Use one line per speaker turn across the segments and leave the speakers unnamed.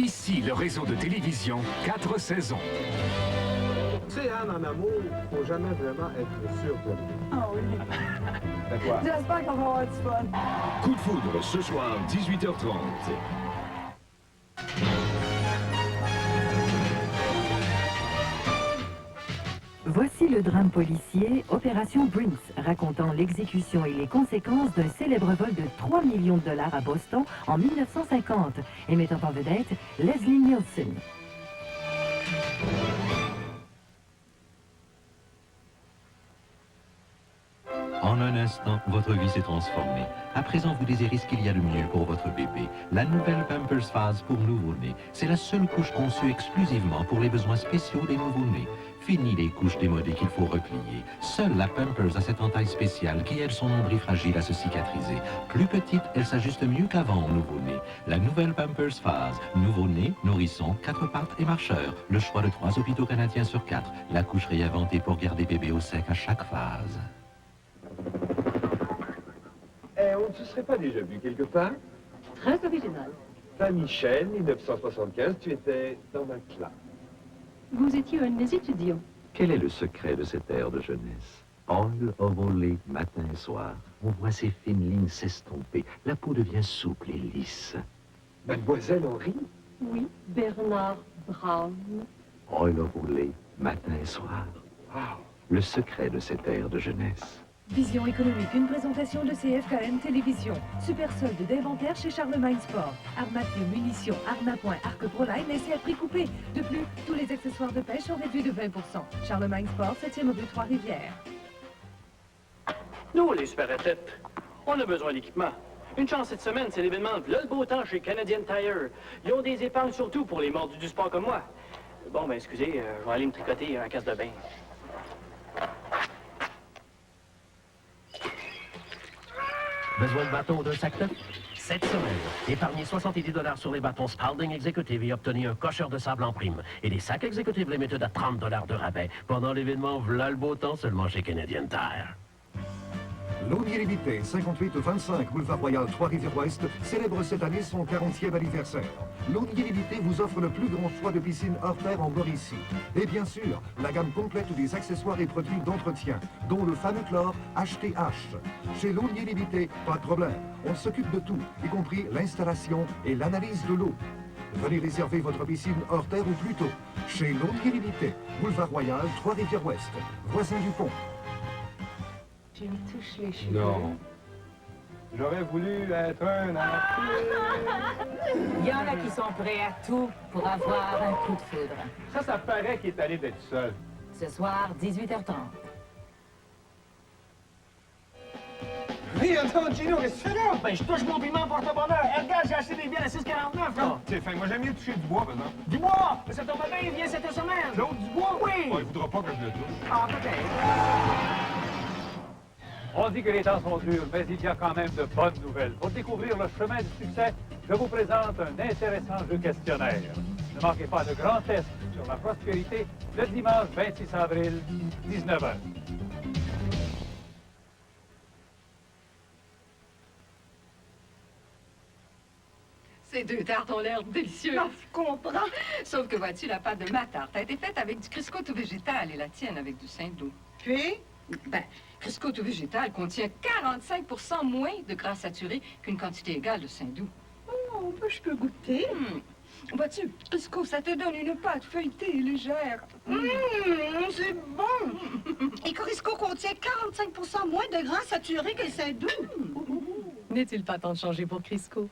Ici, le réseau de télévision, 4 saisons.
Tu sais, Anne, en amour, faut jamais vraiment être sûr de lui.
Ah oui.
C'est quoi?
J'espère qu'on va avoir du fun.
Coup de foudre, ce soir, 18h30.
Voici le drame policier Opération Prince, racontant l'exécution et les conséquences d'un célèbre vol de 3 millions de dollars à Boston en 1950 et mettant en vedette Leslie Nielsen.
En un instant, votre vie s'est transformée. À présent, vous désirez ce qu'il y a de mieux pour votre bébé. La nouvelle Pampers Phase pour nouveau-nés. C'est la seule couche conçue exclusivement pour les besoins spéciaux des nouveau-nés. Fini les couches démodées qu'il faut replier. Seule la Pampers a cette entaille spéciale qui aide son nombril fragile à se cicatriser. Plus petite, elle s'ajuste mieux qu'avant au nouveau-né. La nouvelle Pampers Phase. Nouveau-né, nourrisson, 4 pattes et marcheur. Le choix de 3 hôpitaux canadiens sur 4. La couche réinventée pour garder bébé au sec à chaque phase.
On ne se serait pas déjà vu quelque part?
Très original.
Saint-Michel, 1975, tu étais dans ma classe.
Vous étiez un des étudiants.
Quel est le secret de cette ère de jeunesse? Oil ovulé matin et soir. On voit ces fines lignes s'estomper. La peau devient souple et lisse.
Mademoiselle Henry?
Oui, Bernard Brown.
Oil ovulé matin et soir.
Wow.
Le secret de cette ère de jeunesse.
Vision économique, une présentation de CFKM Télévision. Super solde d'inventaire chez Charlemagne Sport. Armature, munitions, armes à poing, arc Proline, laissés à prix coupé. De plus, tous les accessoires de pêche sont réduits de 20%. Charlemagne Sport, 7e rue Trois-Rivières.
Nous, les super athlètes, on a besoin d'équipement. Une chance cette semaine, c'est l'événement V'là le beau temps chez Canadian Tire. Ils ont des épargnes surtout pour les mordus du sport comme moi. Bon, ben excusez, je vais aller me tricoter un casse de bain.
Besoin de bâtons ou d'un sac neuf? Cette semaine, épargnez 70 $ sur les bâtons Spalding Executive et obtenez un cocheur de sable en prime. Et les sacs Executive Limited à 30 $ de rabais. Pendant l'événement V'là le beau temps seulement chez Canadian Tire.
L'Audi Limité, 58-25 boulevard Royal, Trois-Rivières-Ouest, célèbre cette année son 40e anniversaire. L'Audi Limité vous offre le plus grand choix de piscines hors terre en Mauricie. Et bien sûr, la gamme complète des accessoires et produits d'entretien, dont le fameux chlore HTH. Chez l'Audi Limité, pas de problème. On s'occupe de tout, y compris l'installation et l'analyse de l'eau. Venez réserver votre piscine hors terre ou plus tôt. Chez l'Audi Limité, boulevard Royal, Trois-Rivières-Ouest, voisin du pont.
Tu me touches les cheveux.
Non. J'aurais voulu être un artiste.
Il y en a qui sont prêts à tout pour avoir un coup de foudre.
Ça paraît qu'il est allé d'être seul.
Ce soir, 18h30.
Oui, attends, Gino, qu'est-ce que tu fais là?
Ben, je touche mon piment porte-bonheur. Regarde, j'ai acheté des bières à 6,49, là.
C'est fin, moi j'aime mieux toucher du bois, maintenant.
Du bois! Ça tombe bien, il vient cette semaine.
L'autre du bois?
Oui!
Ouais, il voudra pas que je le touche.
Ah, peut-être.
On dit que les temps sont durs, mais il y a quand même de bonnes nouvelles. Pour découvrir le chemin du succès, je vous présente un intéressant jeu questionnaire. Ne manquez pas le grand test sur la prospérité le dimanche 26 avril, 19h.
Ces deux tartes ont l'air délicieuses. Non, je comprends. Sauf que vois-tu, la pâte de ma tarte a été faite avec du Crisco tout végétal et la tienne avec du Saint-Doux. Puis? Ben, Crisco tout végétal contient 45% moins de gras saturé qu'une quantité égale de Saint-Doux. Oh, ben, je peux goûter. Vois-tu, Crisco, ça te donne une pâte feuilletée et légère. C'est bon. Et Crisco contient 45% moins de gras saturé que le Saint-Doux.
N'est-il pas temps de changer pour Crisco?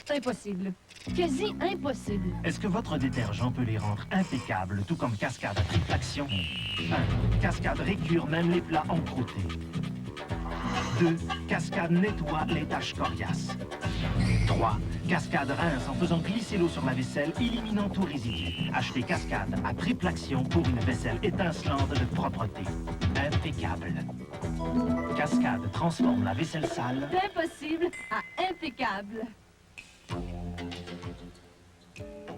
Impossible. Quasi impossible.
Est-ce que votre détergent peut les rendre impeccables, tout comme Cascade à triple action? 1. Cascade récure même les plats encroûtés. 2. Cascade nettoie les taches coriaces. 3. Cascade rince en faisant glisser l'eau sur la vaisselle, éliminant tout résidu. Achetez Cascade à triple action pour une vaisselle étincelante de propreté. Impeccable. Cascade transforme la vaisselle sale
D'impossible à impeccable.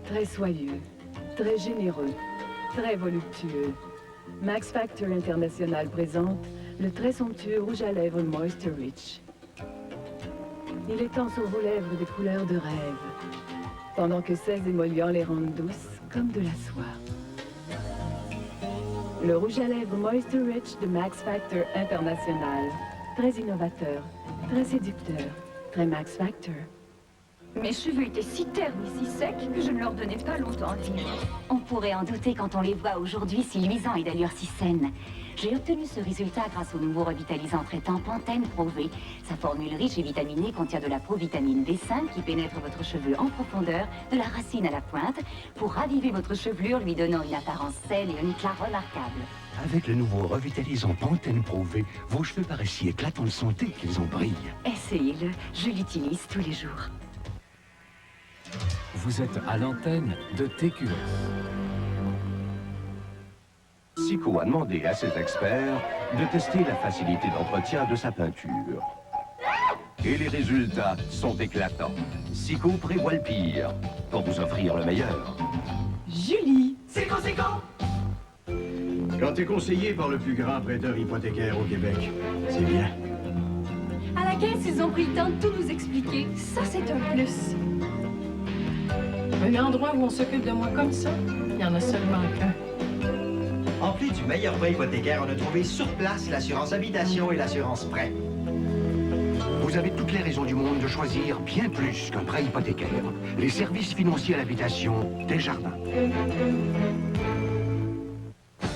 Très soyeux, très généreux, très voluptueux. Max Factor International présente le très somptueux rouge à lèvres Moisture Rich. Il étend sur vos lèvres des couleurs de rêve.
pendant que 16 émollients les rendent douces comme de la soie. Le rouge à lèvres Moisture Rich de Max Factor International. Très innovateur, très séducteur, très Max Factor.
Mes cheveux étaient si ternes et si secs que je ne leur donnais pas longtemps à vivre. On pourrait en douter quand on les voit aujourd'hui si luisants et d'allure si saine. J'ai obtenu ce résultat grâce au nouveau revitalisant traitant Pantene Pro V. Sa formule riche et vitaminée contient de la provitamine B5 qui pénètre votre cheveu en profondeur, de la racine à la pointe, pour raviver votre chevelure, lui donnant une apparence saine et un éclat remarquable.
Avec le nouveau revitalisant Pantene Pro V, vos cheveux paraissent si éclatants de santé qu'ils en brillent.
Essayez-le, je l'utilise tous les jours.
Vous êtes à l'antenne de TQS.
Sico a demandé à ses experts de tester la facilité d'entretien de sa peinture. Et les résultats sont éclatants. Sico prévoit le pire pour vous offrir le meilleur.
Julie!
Sico! Quand t'es conseillé par le plus grand prêteur hypothécaire au Québec, c'est bien.
À la caisse, ils ont pris le temps de tout nous expliquer. Ça, c'est un plus.
Un endroit où on s'occupe de moi comme ça, il n'y en a seulement qu'un.
En plus du meilleur prêt hypothécaire, on a trouvé sur place l'assurance habitation et l'assurance prêt.
Vous avez toutes les raisons du monde de choisir bien plus qu'un prêt hypothécaire. Les services financiers à l'habitation Desjardins.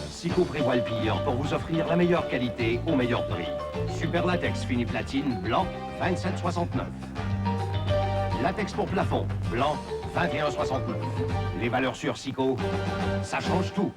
Sico prévoit le pire pour vous offrir la meilleure qualité au meilleur prix. Super latex fini platine, blanc, 27,69. Latex pour plafond, blanc, 21,69. Les valeurs sur Sico, ça change tout.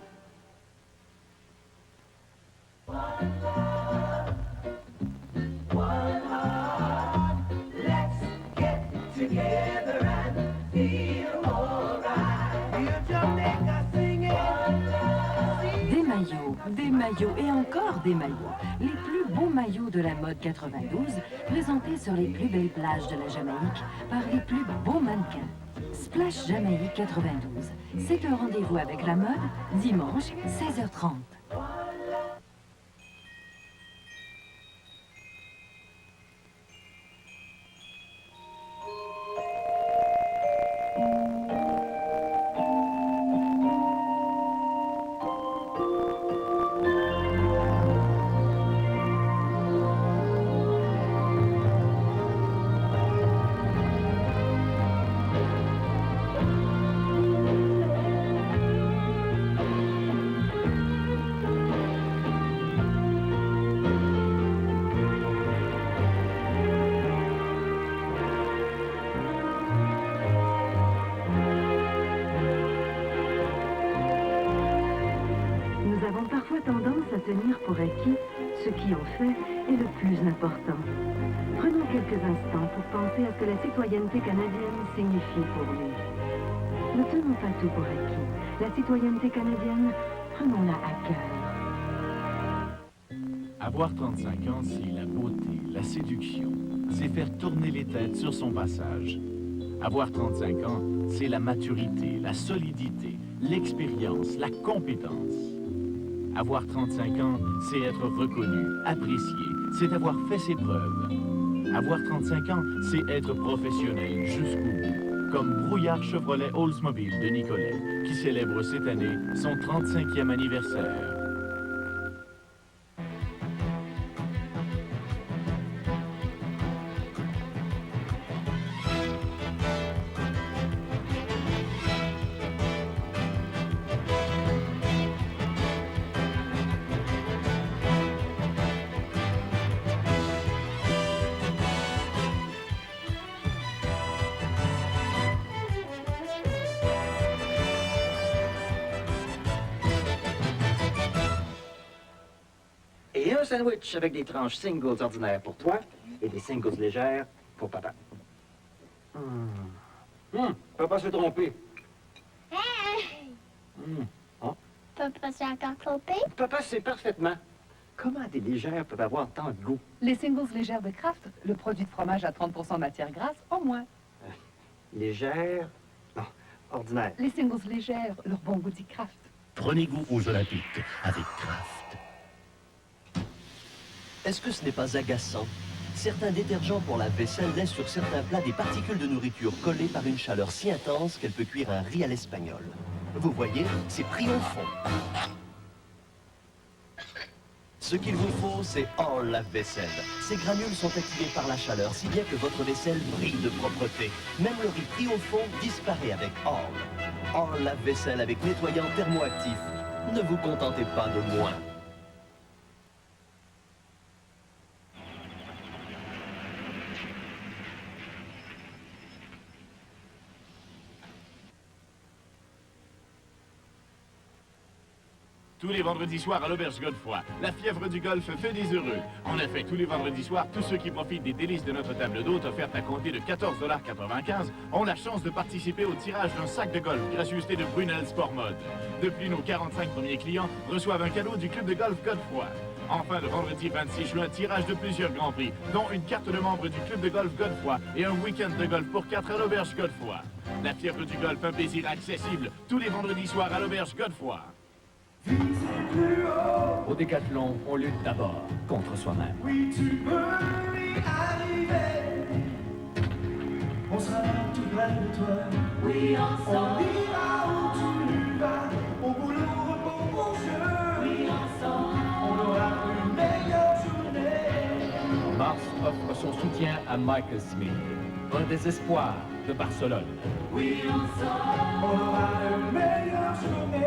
Des maillots et encore des maillots. Les plus beaux maillots de la mode 92, présentés sur les plus belles plages de la Jamaïque par les plus beaux mannequins. Splash Jamaïque 92, c'est un rendez-vous avec la mode, dimanche, 16h30. Tenir pour acquis ce qui en fait est le plus important. Prenons quelques instants pour penser à ce que la citoyenneté canadienne signifie pour nous. Ne tenons pas tout pour acquis. La citoyenneté canadienne, prenons-la à cœur.
Avoir 35 ans, c'est la beauté, la séduction. C'est faire tourner les têtes sur son passage. Avoir 35 ans, c'est la maturité, la solidité, l'expérience, la compétence. Avoir 35 ans, c'est être reconnu, apprécié, c'est avoir fait ses preuves. Avoir 35 ans, c'est être professionnel jusqu'au bout, comme Brouillard Chevrolet Oldsmobile de Nicolet, qui célèbre cette année son 35e anniversaire.
Et un sandwich avec des tranches singles ordinaires pour toi et des singles légères pour papa. Papa s'est trompé. Oh.
Papa s'est encore trompé?
Papa sait parfaitement. Comment des légères peuvent avoir tant de goût?
Les singles légères de Kraft, le produit de fromage à 30% matière grasse, au moins.
Légères? Non, ordinaires.
Les singles légères, leur bon goût dit Kraft.
Prenez goût aux Olympiques avec Kraft.
Est-ce que ce n'est pas agaçant? Certains détergents pour la vaisselle laissent sur certains plats des particules de nourriture collées par une chaleur si intense qu'elle peut cuire un riz à l'espagnol. Vous voyez, c'est pris au fond. Ce qu'il vous faut, c'est All lave-vaisselle. Ces granules sont activés par la chaleur, si bien que votre vaisselle brille de propreté. Même le riz pris au fond disparaît avec All. All lave-vaisselle avec nettoyant thermoactif. Ne vous contentez pas de moins.
Tous les vendredis soirs à l'Auberge Godefroy, la fièvre du golf fait des heureux. En effet, tous les vendredis soirs, tous ceux qui profitent des délices de notre table d'hôte offerte à compter de 14,95 $ ont la chance de participer au tirage d'un sac de golf gracieuseté de Brunel Sport Mode. De plus, nos 45 premiers clients reçoivent un cadeau du club de golf Godefroy. Enfin, le vendredi 26 juin, tirage de plusieurs grands prix, dont une carte de membre du club de golf Godefroy et un week-end de golf pour 4 à l'Auberge Godefroy. La fièvre du golf, un plaisir accessible, tous les vendredis soirs à l'Auberge Godefroy.
Au décathlon, on lutte d'abord contre soi-même.
Oui, tu peux y arriver. On sera tout près de toi. Oui, ensemble. On ira où tu vas. Au boulot, repos, bon jeu. Oui, ensemble. On aura une meilleure journée.
Mars offre son soutien à Michael Smith, un des espoirs de Barcelone.
Oui, ensemble. On aura une meilleure journée.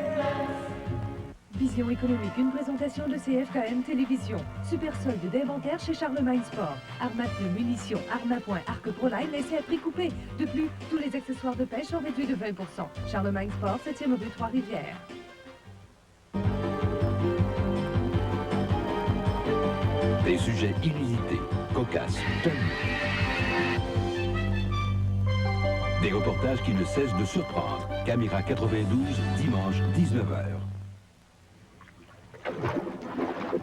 Vision économique, une présentation de CFKM Télévision. Super solde d'inventaire chez Charlemagne Sport. Armates de munitions, Arma.Point, Arc Proline, laissés à prix coupé. De plus, tous les accessoires de pêche sont réduits de 20%. Charlemagne Sport, 7e rue Trois-Rivières.
Des sujets inusités, cocasses, tannants. Des reportages qui ne cessent de surprendre. Caméra 92, dimanche, 19h.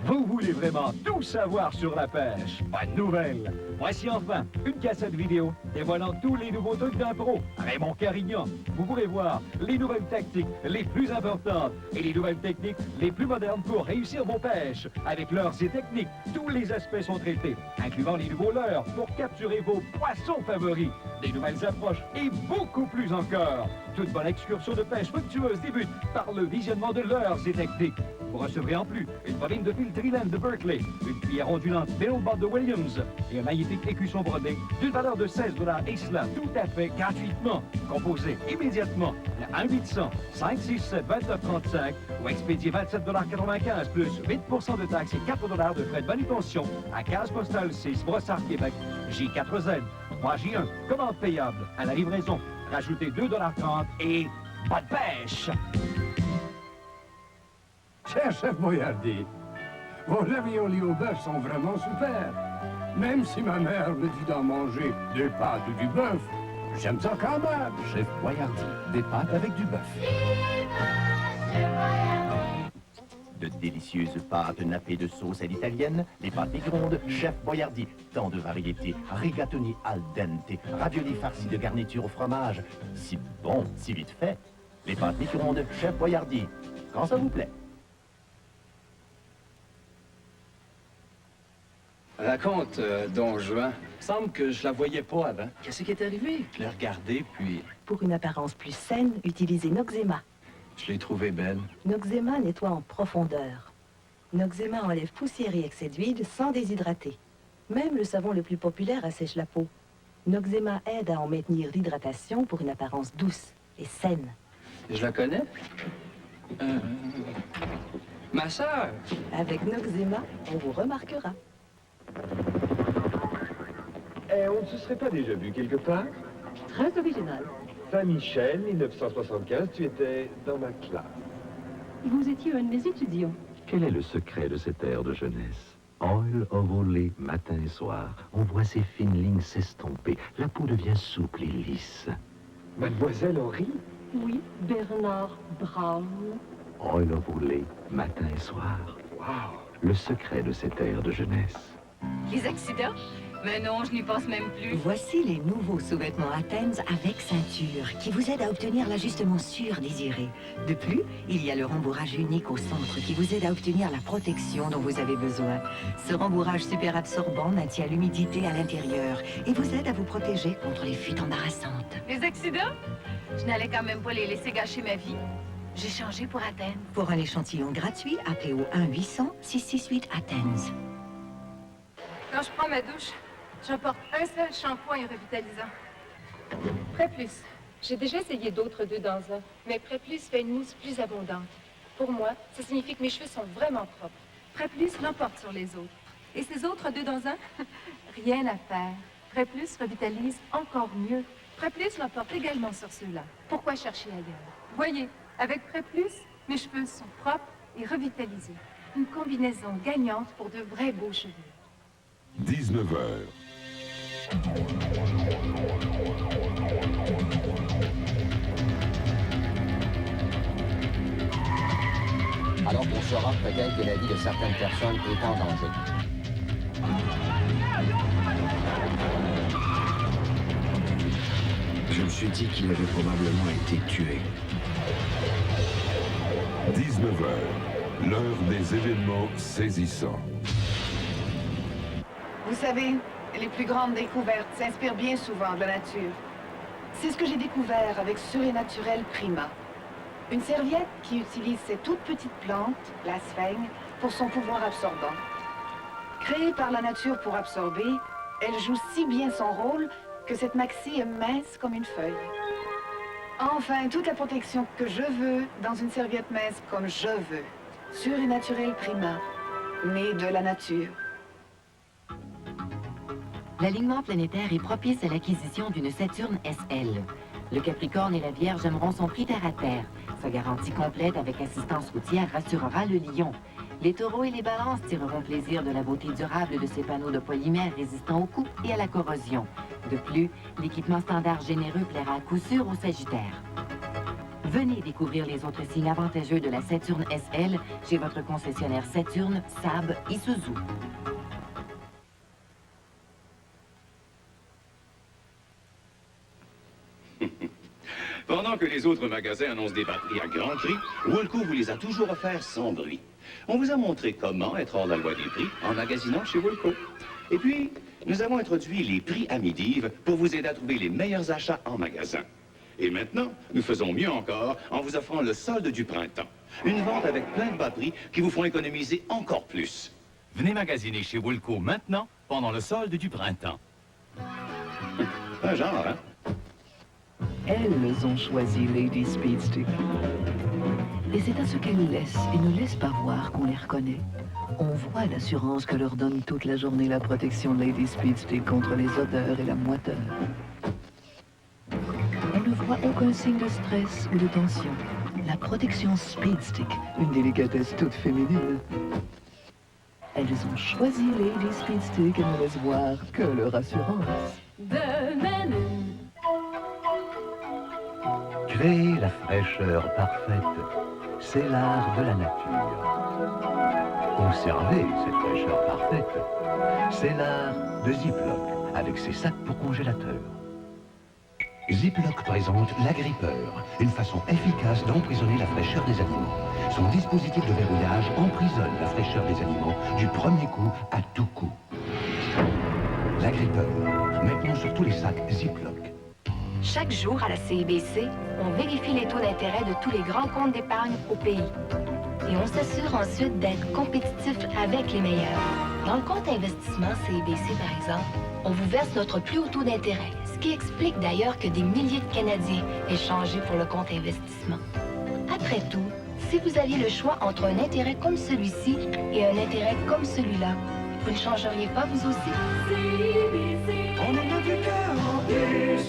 Vous voulez vraiment tout savoir sur la pêche? Pas de nouvelles. Voici enfin une cassette vidéo dévoilant tous les nouveaux trucs d'un pro, Raymond Carignan. Vous pourrez voir les nouvelles tactiques les plus importantes et les nouvelles techniques les plus modernes pour réussir vos pêches. Avec leurres et techniques, tous les aspects sont traités, incluant les nouveaux leurres pour capturer vos poissons favoris, des nouvelles approches et beaucoup plus encore. Toute bonne excursion de pêche fructueuse débute par le visionnement de leurres et techniques. Vous recevrez en plus une bobine de fil Triland de Berkeley, une cuillère ondulante Billboard de Williams et un magnifique écusson brodé d'une valeur de 16 $, et cela tout à fait gratuitement. Composez immédiatement le 1-800-567-2935 ou expédiez 27,95 $ plus 8% de taxes et 4 $ de frais de manutention à 15 postal 6 Brossard, Québec, J4Z, 3J1, commande payable à la livraison. Rajoutez 2,30 $ et pas de pêche!
Cher chef Boyardi, vos raviolis au bœuf sont vraiment super. Même si ma mère me dit d'en manger des pâtes ou du bœuf, j'aime ça quand même.
Chef Boyardi, des pâtes avec du bœuf.
De délicieuses pâtes nappées de sauce à l'italienne, les pâtes micro-ondes Chef Boyardi. Tant de variétés, rigatoni al dente, raviolis farcis de garniture au fromage. Si bon, si vite fait. Les pâtes micro-ondes Chef Boyardi. Quand ça vous plaît.
Raconte, Don Juan. Semble que je la voyais pas avant. Qu'est-ce qui est arrivé? Je l'ai regardée, puis...
Pour une apparence plus saine, utilisez Noxzema.
Je l'ai trouvée belle.
Noxzema nettoie en profondeur. Noxzema enlève poussière et excès d'huile sans déshydrater. Même le savon le plus populaire assèche la peau. Noxzema aide à en maintenir l'hydratation pour une apparence douce et saine.
Je la connais? Ma sœur!
Avec Noxzema, on vous remarquera.
On ne se serait pas déjà vu quelque part?
Très original.
Saint-Michel, 1975, tu étais dans ma classe.
Vous étiez un de mes étudiants.
Quel est le secret de cette ère de jeunesse? Oil Ovulé, matin et soir. On voit ces fines lignes s'estomper. La peau devient souple et lisse.
Mademoiselle Henry?
Oui, Bernard Brown.
Oil Ovulé, matin et soir.
Wow!
Le secret de cette ère de jeunesse.
Les accidents,
Mais non, je n'y pense même plus.
Voici les nouveaux sous-vêtements Athens avec ceinture qui vous aident à obtenir l'ajustement sûr désiré. De plus, il y a le rembourrage unique au centre qui vous aide à obtenir la protection dont vous avez besoin. Ce rembourrage super absorbant maintient l'humidité à l'intérieur et vous aide à vous protéger contre les fuites embarrassantes.
Les accidents? Je n'allais quand même pas les laisser gâcher ma vie. J'ai changé pour Athènes.
Pour un échantillon gratuit, appelez au 1-800-668 Athens.
Quand je prends ma douche, j'apporte un seul shampoing revitalisant. Pré Plus. J'ai déjà essayé d'autres 2 dans 1, mais Pré Plus fait une mousse plus abondante. Pour moi, ça signifie que mes cheveux sont vraiment propres. Pré Plus l'emporte sur les autres. Et ces autres 2 dans 1? Rien à faire. Pré Plus revitalise encore mieux. Pré Plus l'emporte également sur ceux-là. Pourquoi chercher ailleurs? Voyez, avec Pré Plus, mes cheveux sont propres et revitalisés. Une combinaison gagnante pour de vrais beaux cheveux.
19h.
Alors qu'on saura peut-être que la vie de certaines personnes est en danger.
Je me suis dit qu'il avait probablement été tué.
19h. L'heure des événements saisissants.
Vous savez, les plus grandes découvertes s'inspirent bien souvent de la nature. C'est ce que j'ai découvert avec Surnaturel Prima. Une serviette qui utilise cette toute petite plante, la sphaigne, pour son pouvoir absorbant. Créée par la nature pour absorber, elle joue si bien son rôle que cette maxi est mince comme une feuille. Enfin, toute la protection que je veux dans une serviette mince comme je veux. Surnaturel Prima, née de la nature.
L'alignement planétaire est propice à l'acquisition d'une Saturne SL. Le Capricorne et la Vierge aimeront son prix terre à terre. Sa garantie complète avec assistance routière rassurera le Lion. Les Taureaux et les Balances tireront plaisir de la beauté durable de ces panneaux de polymère résistants aux coups et à la corrosion. De plus, l'équipement standard généreux plaira à coup sûr aux Sagittaires. Venez découvrir les autres signes avantageux de la Saturne SL chez votre concessionnaire Saturne, Saab, Isuzu.
Pendant que les autres magasins annoncent des batteries à grand prix, Woolco vous les a toujours offerts sans bruit. On vous a montré comment être hors la loi des prix en magasinant chez Woolco. Et puis, nous avons introduit les prix à midi-Yves pour vous aider à trouver les meilleurs achats en magasin. Et maintenant, nous faisons mieux encore en vous offrant le solde du printemps. Une vente avec plein de batteries qui vous font économiser encore plus. Venez magasiner chez Woolco maintenant pendant le solde du printemps. Un genre, hein?
Elles ont choisi Lady Speedstick. Et c'est à ce qu'elles laissent et ne laissent pas voir qu'on les reconnaît. On voit l'assurance que leur donne toute la journée la protection Lady Speedstick contre les odeurs et la moiteur. On ne voit aucun signe de stress ou de tension. La protection Speedstick, une délicatesse toute féminine. Elles ont choisi Lady Speedstick et ne laissent voir que leur assurance.
Créer la fraîcheur parfaite, c'est l'art de la nature. Conserver cette fraîcheur parfaite, c'est l'art de Ziploc, avec ses sacs pour congélateur.
Ziploc présente l'agrippeur, une façon efficace d'emprisonner la fraîcheur des aliments. Son dispositif de verrouillage emprisonne la fraîcheur des aliments du premier coup à tout coup. L'agrippeur, maintenant sur tous les sacs Ziploc.
Chaque jour, à la CIBC, on vérifie les taux d'intérêt de tous les grands comptes d'épargne au pays. Et on s'assure ensuite d'être compétitif avec les meilleurs. Dans le compte investissement CIBC, par exemple, on vous verse notre plus haut taux d'intérêt, ce qui explique d'ailleurs que des milliers de Canadiens aient changé pour le compte investissement. Après tout, si vous aviez le choix entre un intérêt comme celui-ci et un intérêt comme celui-là, vous ne changeriez pas vous aussi? CIBC, on en a du cœur en plus.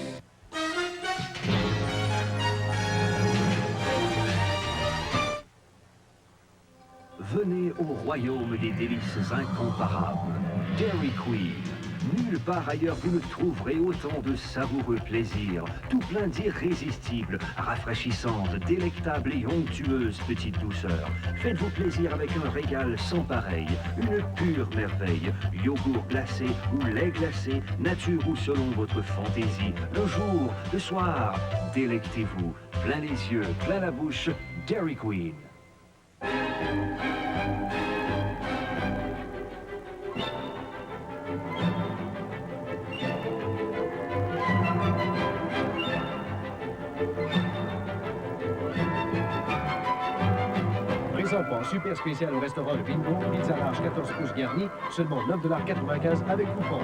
Venez au royaume des délices incomparables. Dairy Queen,
Nulle part ailleurs vous ne trouverez autant de savoureux plaisirs, tout plein d'irrésistibles, rafraîchissantes, délectables et onctueuses petites douceurs. Faites-vous plaisir avec un régal sans pareil, une pure merveille, yogourt glacé ou lait glacé, nature ou selon votre fantaisie. Le jour, le soir, délectez-vous, plein les yeux, plein la bouche, Dairy Queen.
Présentement, super spécial au restaurant Le Bingo, pizza large 14 pouces garnie, seulement 9,95 $, avec coupon.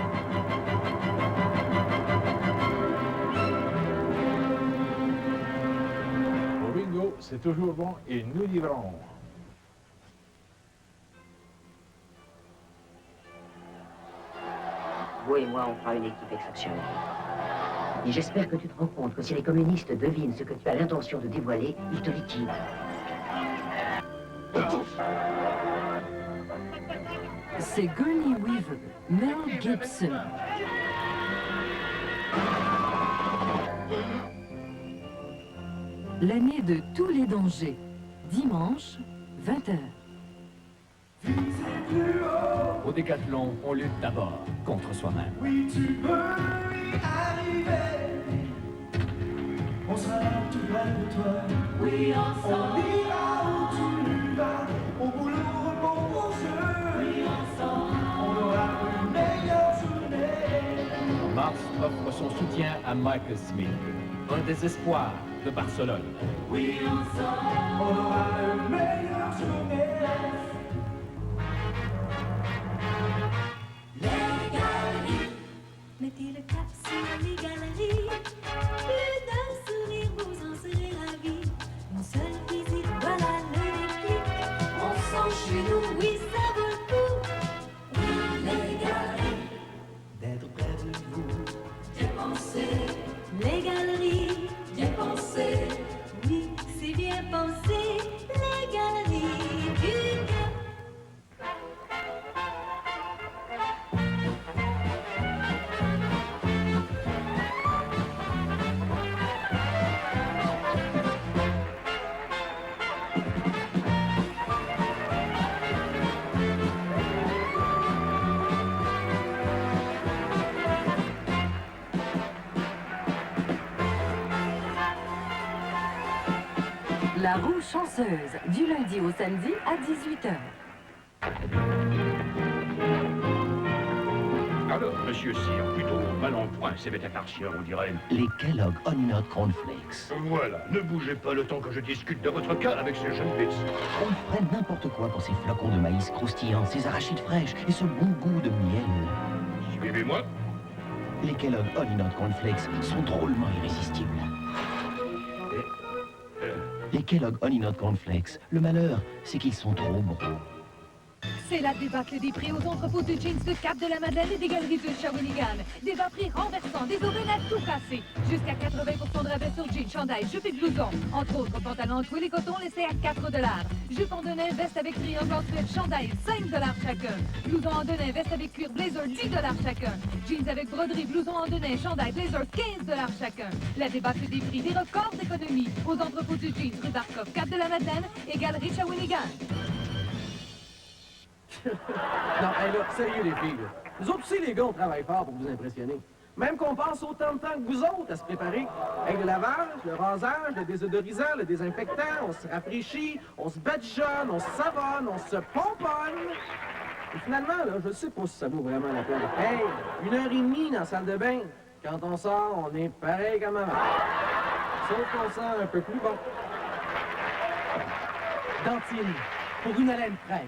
Au Bingo, c'est toujours bon et nous livrons.
Vous et moi, on fera une équipe exceptionnelle. Et j'espère que tu te rends compte que si les communistes devinent ce que tu as l'intention de dévoiler, ils te liquident.
C'est Gurney Weaver, Mel Gibson. L'année de tous les dangers, dimanche, 20h.
Au décathlon, on lutte d'abord contre soi-même.
Oui, tu peux y arriver. On sera tout près de toi. Oui, ensemble. On ira où tu vas. Au boulot, repos, au jeu. Oui, ensemble. On aura une meilleure journée.
Mars offre son soutien à Michael Smith, un des espoirs de Barcelone.
Oui, ensemble. On aura une meilleure journée.
Mettez le cap sur les galeries. Plus d'un sourire, vous en serez ravis. Une seule visite, voilà le déclic. On sent chez nous, oui, ça vaut le coup. Oui, les galeries. D'être près de vous. Dépenser. Les galeries. Bien pensé. Oui, c'est bien pensé. Les galeries du cœur.
La roue chanceuse, du lundi au samedi à 18h.
Alors, monsieur Cyr, plutôt mal en point, ces bêtes tarsiens, on dirait.
Les Kellogg Honey Nut Cornflakes.
Voilà, ne bougez pas le temps que je discute de votre cas avec ces jeunes bêtes.
On ferait n'importe quoi pour ces flocons de maïs croustillants, ces arachides fraîches et ce bon goût de miel.
Suivez-moi.
Les Kellogg Honey Nut Cornflakes sont drôlement irrésistibles. Les Kellogg Honey Nut Cornflakes, le malheur, c'est qu'ils sont trop bons.
C'est la débâcle des prix aux entrepôts de jeans de Cap-de-la-Madeleine et des galeries de Shawinigan. Des bas prix renversants, des aubaines à tout casser. Jusqu'à 80% de rabais sur jeans, chandail, jupes et blousons. Entre autres, pantalons tweed et coton laissés à 4 $. Jupes en denim, veste avec triangle en suède, chandail, 5 $ chacun. Blousons en denim, veste avec cuir, blazer, 10 $ chacun. Jeans avec broderie, blousons en denim, chandail, blazer, 15 $ chacun. La débâcle des prix, des records d'économie. Aux entrepôts de jeans, rue Barkov, Cap-de-la-Madeleine et galerie Shawinigan.
Non, hey, là, sérieux les filles, là. Nous autres aussi, les gars, on travaille fort pour vous impressionner. Même qu'on passe autant de temps que vous autres à se préparer. Avec le lavage, le rasage, le désodorisant, le désinfectant, on se rafraîchit, on se badigeonne, on se savonne, on se pomponne. Et finalement, là, je sais pas si ça vaut vraiment la peine. Hey, 1h30 dans la salle de bain. Quand on sort, on est pareil comme avant. Sauf qu'on sent un peu plus bon. Dentine, pour une haleine fraîche.